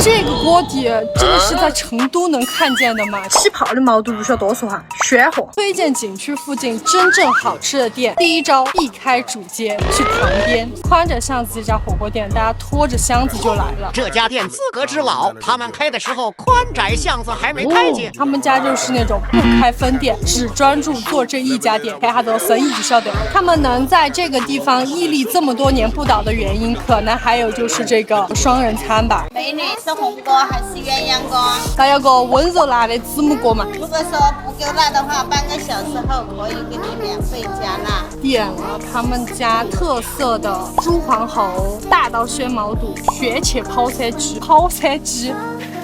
這個鍋底真的是在成都能看見的吗？起泡的毛肚不需要多说哈，鲜活。推荐景区附近真正好吃的店，第一招避開主街，去旁邊寬窄巷子一家火鍋店，大家拖着箱子就來了。這家店資格之老，他們開的時候寬窄巷子還沒開進。他們家就是那種不開分店，只專注做這一家店，看下多生意就曉得。他們能在這個地方屹立這麼多年不倒的原因，可能還有就是這個雙人餐吧。美女是紅鍋還是鴛鴦鍋？還有個溫柔辣的子母鍋嘛。如果說不夠辣的話，半個小時後可以給你免費加辣。點了他們家特色的豬皇喉、大刀削毛肚、血切泡菜雞、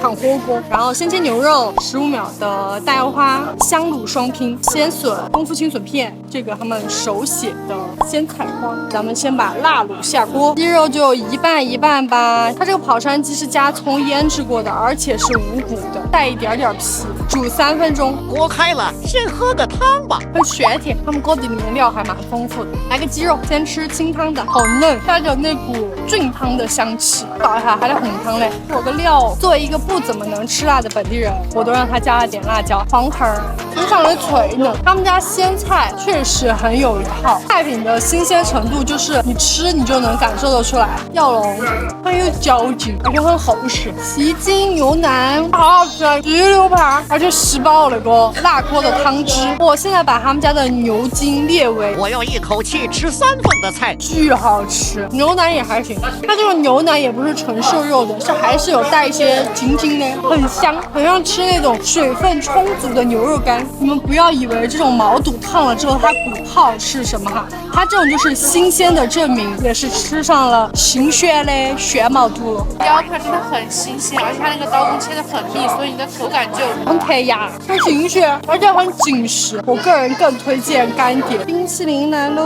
糖火鍋，然後鲜切牛肉，15秒的大腰花、香滷雙拼、鮮筍、功夫青筍片，這個他們手寫的鮮菜花。咱們先把辣滷下鍋，雞肉就一半一半吧。它這個跑山雞是加蔥醃制過的，而且是无骨的，帶一點點皮，煮3分鐘。鍋開了，先喝個湯吧。很鮮甜，他們鍋底裡面料還蠻豐富的。來個雞肉，先吃清湯的，好嫩，帶着那股菌湯的香氣。搞一下還得紅湯嘞。我個料，作為一個不怎麼能吃辣的本地人，我都讓他加了點辣椒、黃藤，非常的脆嫩。他們家鮮菜確實很有一套，菜品的新鮮程度就是你吃你就能感受得出來。吊龍很有嚼勁，而且很厚實。西京牛腩好好吃，鸡柳排，而且吸饱那個辣鍋的湯汁。我現在把他們家的牛筋列為我要一口氣吃3份的菜，巨好吃。牛腩也還行，它這個牛腩也不是纯瘦肉的，是還是有带一些筋筋的，很香，很像吃那種水分充足的牛肉干。你们不要以为这種毛肚燙了之後它不好是什麼哈，它這種就是新鮮的證明，也是吃上了新鮮的鮮毛肚了。腰片真的很新鮮，而且它那個刀工切得很密，所以你的口感就很彈牙，很新鮮，而且很緊實。我個人更推薦乾碟。冰淇淋來嘍，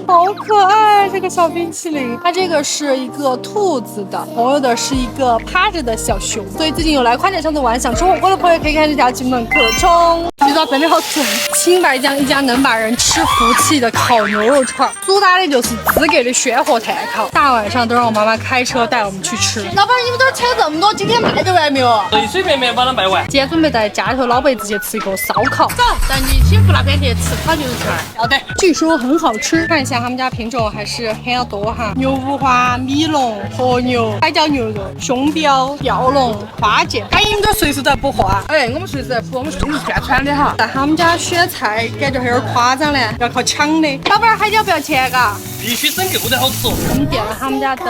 好可愛這個小冰淇淋。它這個是一個兔子的，朋友的是一個趴着的小熊。所以最近有來寬窄巷子玩，想吃火鍋的朋友可以看這條金門可衝。雞爪真的好吃，青白醬一家能把人吃服氣的烤牛肉串，主打的就是資格的鮮活炭烤。大晚上都讓我媽媽開車帶我們去吃。老闆，你們這兒扯這麼多，今天賣得完沒有？隨隨便便把它賣完。今天準備帶家裡頭老輩子去吃一個燒烤。走，帶你幸福那邊去吃烤牛肉串。好的，據說很好吃。看一下他們家品種還是很多哈，牛五花、米龍、和牛、海椒牛肉、胸標、吊龍、花劍。哎，你們這隨時在補貨啊？哎，我們隨時在補，我们是宣傳的哈。但他們家選菜感覺還有點誇張嘞，要靠搶的。老闆，海椒不要錢嘎？必須整夠才好吃哦。我們點了他們家的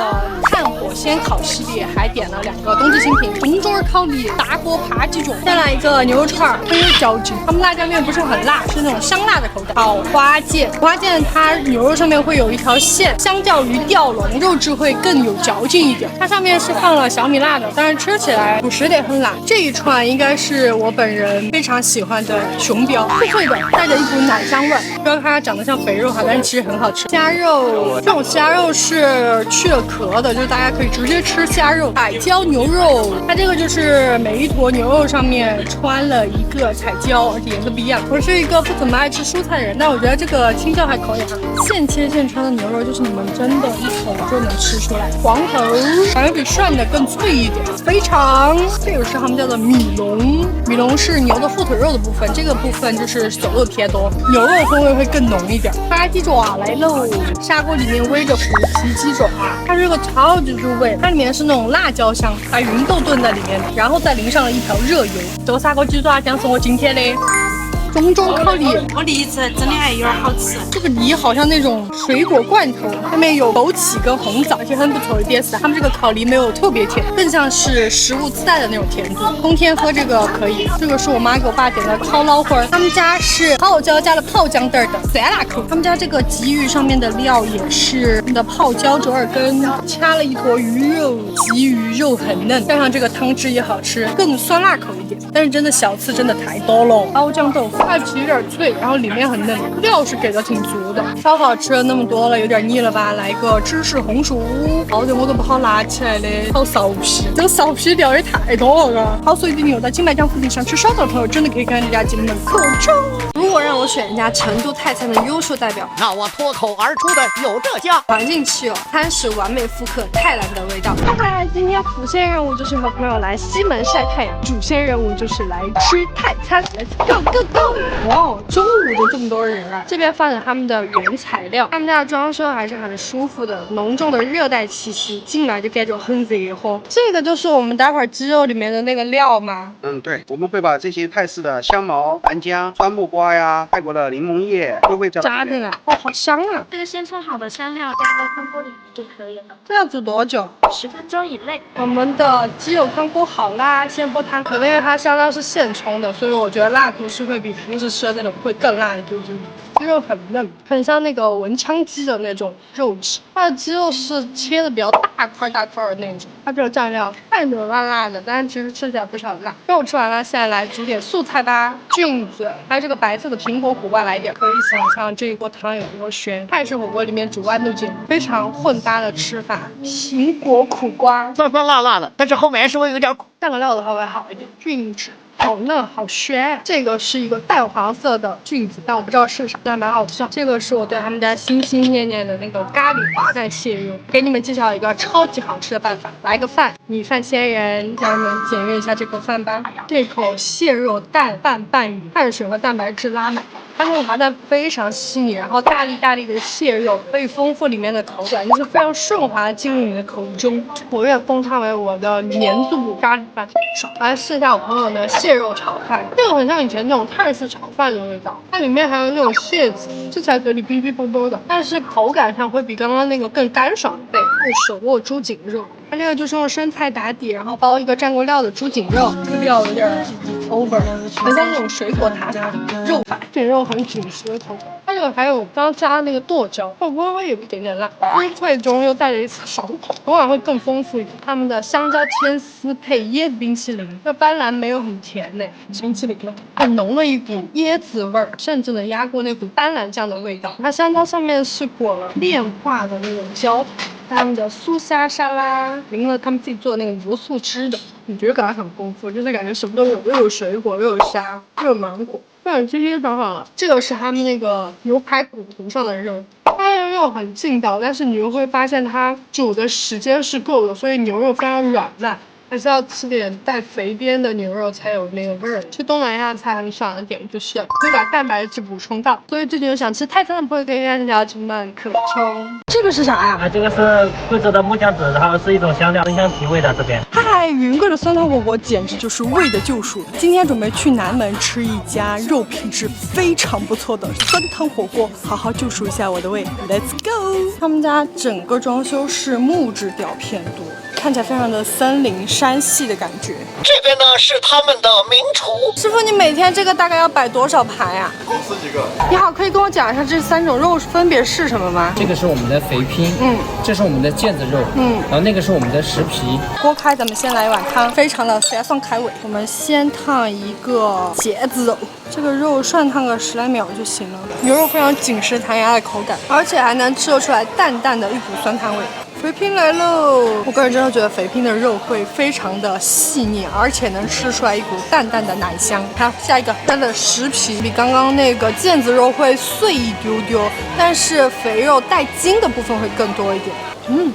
炭火鮮烤系列，還點了2個冬季新品：中州烤梨、大鍋扒雞種。再來一個牛肉串，很有嚼勁。他們辣椒面不是很辣，是那種香辣的口感。好花劍，花劍它牛肉上面會有一條線，相較於吊龍肉質會更有嚼勁一點。它上面是放了小米辣的，但是吃起來不是得很辣。這一串應該是我本人非常喜歡的熊標，脆脆的，帶着一股奶香味。不要看它長得像肥肉哈，但是其實很好吃。蝦肉，這種蝦肉是去了殼的，就是大家可以直接吃蝦肉。彩椒牛肉，它這個就是每一坨牛肉上面穿了一個彩椒，而且顏色不一樣。我是一個不怎麼愛吃蔬菜的人，但我覺得這個青椒還可以哈。現切現穿的牛肉就是你們真的一口就能吃出來。黃喉反而比涮的更脆一點，非常。這個是他們叫做米龍，米龍是牛的後腿肉的部分，這個部分就是手肉偏多，牛肉風味會更濃一點。扒雞爪來嘍，砂鍋裡面煨着虎皮雞爪，它是個超級入味，它裡面是那種辣椒香，把芸豆燉在裡面，然後再淋上了一條熱油。這個砂鍋雞爪將是我今天的中州烤梨，我梨子真的還有點好吃。這個梨好像那種水果罐頭，上面有枸杞跟紅棗，而且很不錯的一點是，他們這個烤梨沒有特別甜，更像是食物自帶的那種甜度。冬天喝這個可以。這個是我媽給我爸點的烤老花，他們家是烤椒加了泡薑蛋的酸辣口。他們家這個鯽魚上面的料也是的泡椒折耳根，掐了一坨魚肉，鯽魚肉很嫩，加上這個湯汁也好吃，更酸辣口一點。但是真的小刺真的太多了。包醬豆腐。它的皮有點脆，然後裡面很嫩，料是給的挺足的。烧烤吃了那麼多了，有點膩了吧？來一個芝士紅薯，好久我都不好拿起來的，好臊皮，這個臊皮料也太多了。好隨便牛的金白江附近想吃燒烤的朋友，真的可以看人家金門口中。如果讓我選一家成都泰餐的優秀代表，那我脫口而出的有這家。環境氣候，餐食完美復刻泰蘭的味道。今天副線任務就是和朋友來西門曬太陽，主線任務就是來吃泰餐。Let's go go go！ 哇哦，中午就這麼多人啊！這邊放着他們的原材料，他們家的裝修還是很舒服的，濃重的熱帶氣息，進來就感覺很熱乎。這個就是我們待會兒雞肉裡面的那個料嗎？對，我們會把這些泰式的香茅、南薑、酸木瓜呀、泰國的檸檬葉都會加進來。哇，好香啊！这个先冲好的香料加到汤鍋裡面就可以了。這要煮多久？10分鐘以內。我們的雞肉湯鍋好啦，先潑湯。可能因為它香料是現沖的，所以我覺得辣度是會比平時吃的那種會更辣的，對不對？雞肉很嫩，很像那個文昌雞的那種肉質。它的雞肉是切的比較大塊大塊的那種。它這個醬料看着辣辣的，但是其實吃起來不是很辣。肉吃完了，現在來煮點素菜吧。菌子，還有這個白色的蘋果苦瓜來點。可以想象這一鍋湯有多鮮。泰式火鍋裡面煮豌豆尖，非常混搭的吃法。蘋果苦瓜，酸酸辣辣的，但是後面是會有點苦。蘸個料的話會好一點。菌子。好嫩好鮮，這個是一個淡黃色的菌子，但我不知道是啥，但蠻好吃。這個是我對他們家心心念念的那個咖喱滑蛋蟹肉。給你們介紹一個超級好吃的辦法，來個飯，米飯鮮人，讓我們檢閱一下這口飯吧。這口蟹肉蛋飯拌魚，碳水和蛋白質拉滿。它那個滑蛋非常細膩，然後大粒大粒的蟹肉可以豐富裡面的口感，就是非常順滑的進入你的口中。我願封它為我的年度咖喱飯。來試一下我朋友的蟹肉炒飯，這個很像以前那種泰式炒飯的味道，它裡面還有那種蟹子，吃起來嘴裡嗶嗶啵啵的，但是口感上會比剛剛那個更乾爽一倍。手握豬頸肉，它這個就是用生菜打底，然後包一個蘸過料的豬頸肉，這個料有點 over， 很像那種水果塔肉法，這肉很緊實的口感。它這個還有剛剛加的那個剁椒，會不會有一點點辣？酥脆中又帶着一絲爽口，口感會更豐富一點。他們的香蕉天絲配椰子冰淇淋，這斑蘭沒有很甜呢，冰淇淋很濃的一股椰子味兒，甚至能壓過那股斑蘭醬的味道。它香蕉上面是裹了煉化的那種焦糖。他們的酥蝦沙拉淋了他們自己做的那個油醋汁的，你覺得感覺很豐富，就是感覺什麼都有，又有水果，又有蝦，又有芒果，這些都好了。這個是他們那個牛排骨頭上的肉，它的肉很勁道，但是你又會發現它煮的時間是夠的，所以牛肉非常軟爛。還是要吃點帶肥邊的牛肉才有那個味兒。吃東南亞菜很爽的點就是可以把蛋白質補充到，所以最近有想吃泰餐的朋友可以看一下金門口中。這個是啥呀？這個是貴州的木薑子，然後是一種香料，增香提味的。這邊嗨，雲貴的酸湯火鍋簡直就是胃的救贖。今天準備去南門吃一家肉品質非常不錯的酸湯火鍋，好好救贖一下我的胃。Let's go！ 他們家整個裝修是木質雕片多，看起來非常的森林山系的感覺。這邊呢是他們的名廚。師傅，你每天這個大概要擺多少盤呀？共10幾個。你好，可以跟我講一下這3種肉分別是什麼嗎？這個是我們的肥拼，這是我們的腱子肉，然後那個是我們的石皮。鍋開，咱們先來一碗湯，非常的酸爽開胃。我們先燙一個茄子肉，這個肉涮燙個10來秒就行了。牛肉非常緊實彈牙的口感，而且還能吃得出來淡淡的一股酸湯味。肥拼來嘍！我個人真的覺得肥拼的肉會非常的細膩，而且能吃出來一股淡淡的奶香。好，下一個，它的石皮比剛剛那個腱子肉會碎一丟丟，但是肥肉帶筋的部分會更多一點。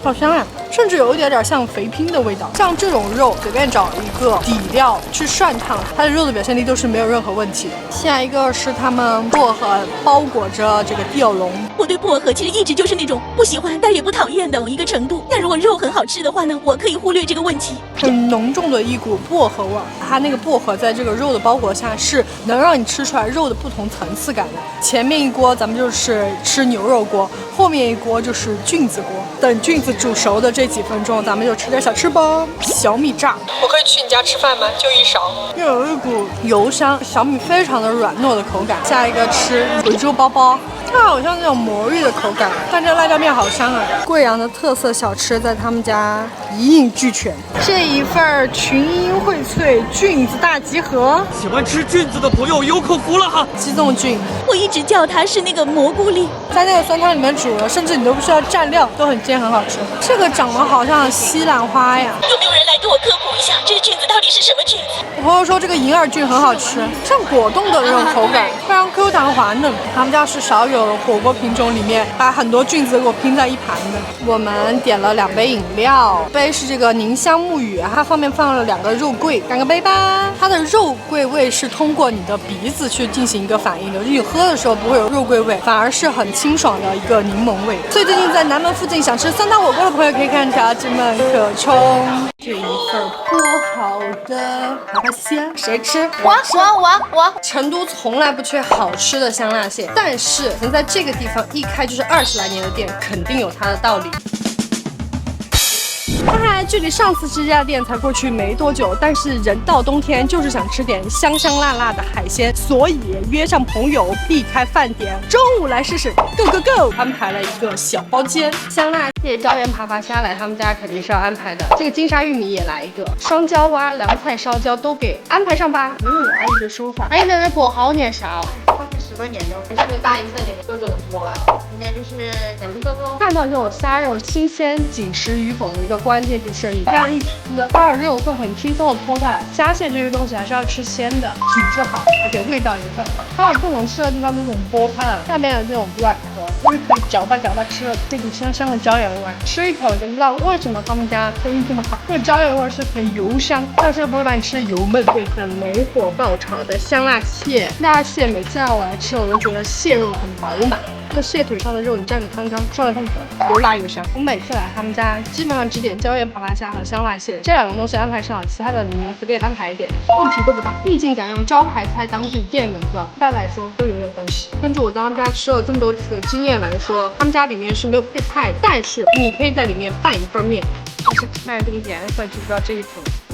好香啊！甚至有一點點像肥拼的味道。像這種肉，隨便找一個底料去涮燙，它的肉的表現力都是沒有任何問題的。下一個是他們薄荷包裹着這個吊龍。我對薄荷其實一直就是那種不喜歡但也不討厭的一個程度。但如果肉很好吃的話呢，我可以忽略這個問題。很濃重的一股薄荷味，它那個薄荷在這個肉的包裹下是能讓你吃出來肉的不同層次感的。前面一鍋咱們就是吃牛肉鍋，後面一鍋就是菌子鍋。等菌子煮熟的這幾分鐘，咱們就吃點小吃吧。小米炸，我可以去你家吃飯嗎？就一勺，又有一股油香，小米非常的軟糯的口感。下一個吃貴州包包，它好像那种魔芋的口感，但这辣椒面好香啊！貴陽的特色小吃在他們家一應俱全。這一份群英薈萃菌子大集合，喜歡吃菌子的朋友有口福了哈！雞樅菌，我一直叫它是那個蘑菇粒，在那個酸湯裡面煮了，甚至你都不需要蘸料，都很煎，很好吃。這個長得好像西蘭花呀，有沒有人來給我科普一下，這個菌子到底是什麼菌子？我朋友說這個銀耳菌很好吃，像果凍的那種口感，非常 Q 彈滑嫩。他們家是少有火鍋品種裡面把很多菌子給我拼在一盤的。我們點了2杯飲料，一杯是這個寧香沐雨，它上面放了2個肉桂，乾個杯吧。它的肉桂味是通過你的鼻子去進行一個反應的，你喝的時候不會有肉桂味，反而是很清爽的一個檸檬味。所以最近在南門附近想吃酸湯火鍋的朋友可以看條子們可衝。這一份剝好的蛤蟆，誰吃？我。成都從來不缺好吃的香辣蟹，但是能在這個地方一開就是20來年的店，肯定有它的道理。它還距離上次這家店才過去沒多久，但是人到冬天就是想吃點香香辣辣的海鮮，所以約上朋友避開飯點，中午來試試 ，Go Go Go！ 安排了一個小包間，香辣蟹、椒鹽爬爬蝦來他們家肯定是要安排的，這個金沙玉米也來一個，雙椒蛙、涼菜燒焦都給安排上吧。阿姨的說法，阿姨在那剝好點啥？10多年都是大一份點就能剝了，今天就是看到這種蝦肉新鮮緊實與否的一個關鍵就是你這樣一吃的，它的肉會很輕鬆的脫下來。蝦蟹這個東西還是要吃鮮的，品質好，而且味道也很好。它有不能吃的地方那種剝開，下面的這種軟殼，就是可以搅拌吃了這股香香的椒鹽味，吃一口就知道為什麼他們家生意這麼好。這個椒鹽味是很油香，但是不會把你吃的油悶。對，很沒火爆炒的香辣蟹，辣蟹每次讓我來吃，我都覺得蟹肉很飽滿。這個蟹腿上的肉，你蘸着湯湯，涮得很爽，油辣油香。我每次來他們家，基本上只點椒鹽爬爬蝦和香辣蟹這2個東西安排上，其他的你們隨便安排一點，問題都不大。畢竟敢用招牌菜當自己店名字，一般來說都有點關係。根據我在他們家吃了這麼多次的經驗來說，他們家裡面是沒有配菜，但是你可以在裡面拌一份麵。就是看這個顏色就知道這一口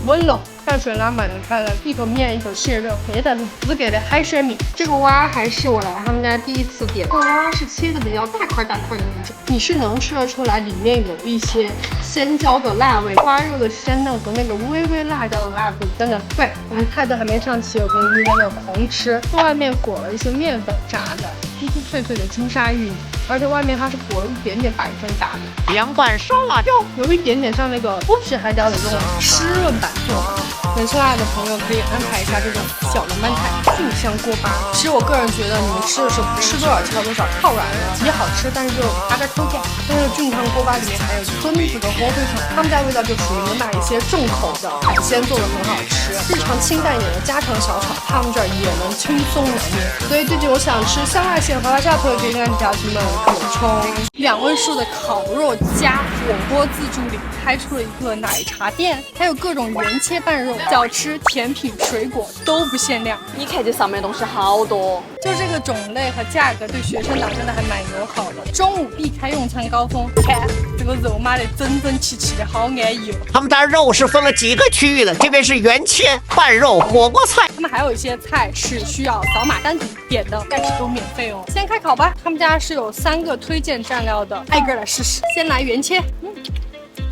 溫了，碳水拉滿的看了一口麵一口蟹肉，別的只給了海水米。這個蛙還是我來他們家第一次點，這個蛙是切的比較大塊的那種，你是能吃得出來裡面有一些鮮椒的辣味，花肉的鮮嫩和那個微微辣椒的辣度真的對。我們菜都還沒上齐，我跟你在那狂吃，外面裹了一些麵粉炸的酥酥脆脆的金沙玉米，而且外面它是裹了一點點白粉炸的涼拌烧辣椒，有一點點像那個剝皮海椒的這種濕潤版做法。能吃辣的朋友可以安排一下這種小涼拌菜，菌香鍋巴。其實我個人覺得你們吃的時候不吃多少挑多少，泡軟了極好吃，但是就差點抽象。但是菌湯鍋巴裡面還有葷子和火腿腸，他們家味道就屬於能把一些重口的海鮮做得很好吃。日常清淡一點的家常小炒，他們這兒也能輕鬆拿捏。所以最近我想吃香辣蟹和爬爬蝦，朋友可以跟条子們可冲。2位數的烤肉加火鍋自助裡開出了一個奶茶店，還有各種原切拌肉、小吃、甜品、水果都不限量。你看這上面東西好多，就這個種類和價格對學生黨真的還蠻友好的。中午避開用餐高峰，看這個肉碼得整整齊齊的，好安逸哦。他們家肉是分了幾個區域的，這邊是原切、拌肉、火鍋菜。他們還有一些菜是需要掃碼單獨點的，但是都免費哦。先開烤吧，他們家是有3個推薦蘸料的，挨個來試試。先來原切，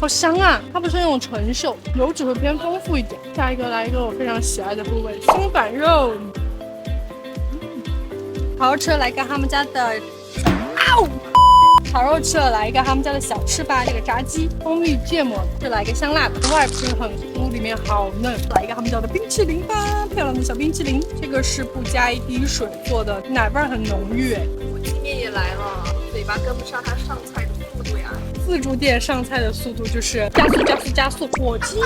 好香啊！它不是那種純瘦，油脂會偏豐富一點。下一個來一個我非常喜愛的部位，松板肉。好好吃，來個他們家的，烤肉吃了，來一個他們家的小吃吧，這個炸雞，蜂蜜芥末，再來一個香辣的，外皮很酥，裡面好嫩。來一個他們家的冰淇淋吧，漂亮的小冰淇淋，這個是不加一滴水做的，奶味很濃郁。火雞麵也來了，嘴巴跟不上它上菜的速度呀。自助店上菜的速度就是加速加速加速。火雞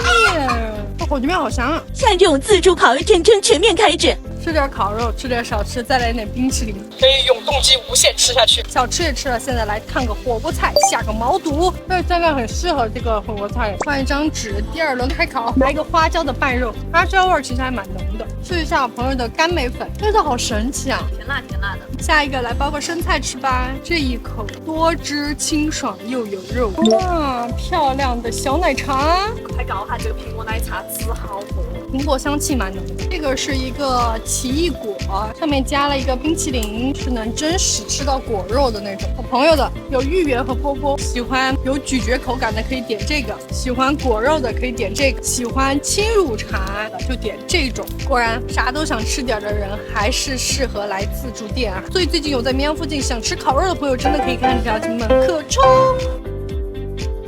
麵，火雞麵好香啊！像這種自助烤肉真正全面開展。吃點烤肉，吃點小吃，再來點冰淇淋，可以永动機無限吃下去。小吃也吃了，現在來燙個火鍋菜，下個毛肚。這蘸料很適合這個火鍋菜。換一張紙，第2輪開烤，來一個花椒的拌肉，花椒味其實還蠻濃的。試一下我朋友的乾梅粉，味道好神奇啊，甜辣甜辣的。下一個來包個生菜吃吧，這一口多汁清爽又有肉。哇，漂亮的小奶茶！快搞下這個蘋果奶茶汁好多，蘋果香氣蠻濃的。這個是一個奇異果上面加了一个冰淇淋，是能真实吃到果肉的那种。我朋友的有芋圆和波波，喜欢有咀嚼口感的可以点这个，喜欢果肉的可以点这个，喜欢轻乳茶的就点这种。果然啥都想吃点的人还是适合来自助店啊。所以最近有在绵阳附近想吃烤肉的朋友，真的可以看这条门可冲。